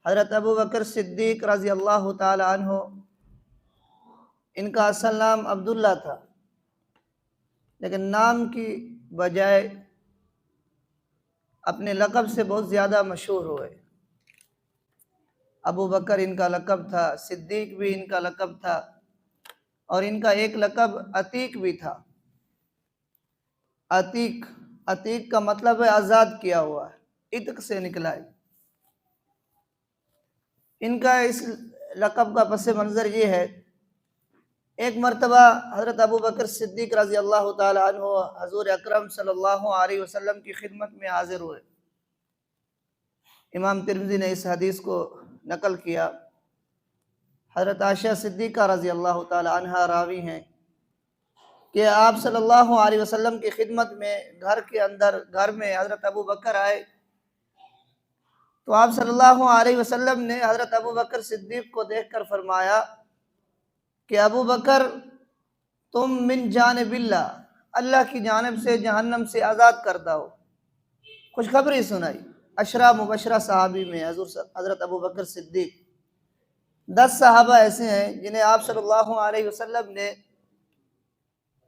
حضرت ابو بکر صدیق رضی اللہ تعالی عنہ، ان کا اصل نام عبداللہ تھا، لیکن نام کی بجائے اپنے لقب سے بہت زیادہ مشہور ہوئے۔ ابو بکر ان کا لقب تھا، صدیق بھی ان کا لقب تھا، اور ان کا ایک لقب عتیق بھی تھا۔ عتیق کا مطلب ہے آزاد کیا ہوا، عتق سے نکلا ہے۔ ان کا اس لقب کا پس منظر یہ ہے، ایک مرتبہ حضرت ابو بکر صدیق رضی اللہ تعالی عنہ حضور اکرم صلی اللہ علیہ وسلم کی خدمت میں حاضر ہوئے۔ امام ترمذی نے اس حدیث کو نقل کیا۔ حضرت عائشہ صدیقہ رضی اللہ تعالی عنہ راوی ہیں کہ آپ صلی اللہ علیہ وسلم کی خدمت میں گھر میں حضرت ابو بکر آئے، تو آپ صلی اللہ علیہ وسلم نے حضرت ابو بکر صدیق کو دیکھ کر فرمایا کہ ابو بکر تم من جانب اللہ کی جانب سے جہنم سے آزاد کردہ ہو۔ خوشخبری سنائی۔ عشرہ مبشرہ صحابی میں حضرت ابو بکر صدیق 10 صحابہ ایسے ہیں جنہیں آپ صلی اللہ علیہ وسلم نے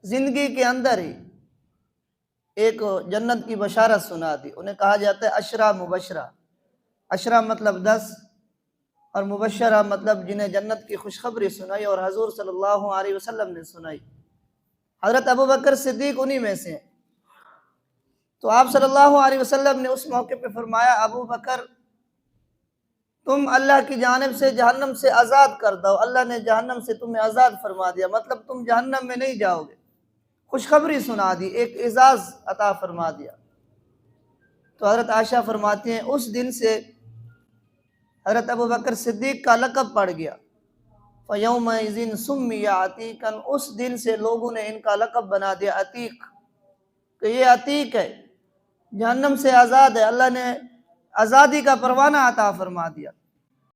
زندگی کے اندر ہی ایک جنت کی بشارت سنا دی۔ انہیں کہا جاتا ہے عشرہ مبشرہ۔ عشرہ مطلب 10 اور مبشرہ مطلب جنہیں جنت کی خوشخبری سنائی اور حضور صلی اللہ علیہ وسلم نے سنائی۔ حضرت ابو بکر صدیق انہی میں سے ہیں۔ تو آپ صلی اللہ علیہ وسلم نے اس موقع پہ فرمایا ابو بکر تم اللہ کی جانب سے جہنم سے آزاد کر دو، اللہ نے جہنم سے تمہیں آزاد فرما دیا، مطلب تم جہنم میں نہیں جاؤ گے۔ خوشخبری سنا دی، ایک اعزاز عطا فرما دیا۔ تو حضرت عائشہ فرماتی ہیں اس دن سے حضرت ابو بکر صدیق کا لقب پڑ گیا۔ فَيَوْمَئِذٍ سُمِّيَ عَتِيقًا، اس دن سے لوگوں نے ان کا لقب بنا دیا عتیق، کہ یہ عتیق ہے، جہنم سے آزاد ہے، اللہ نے آزادی کا پروانہ عطا فرما دیا۔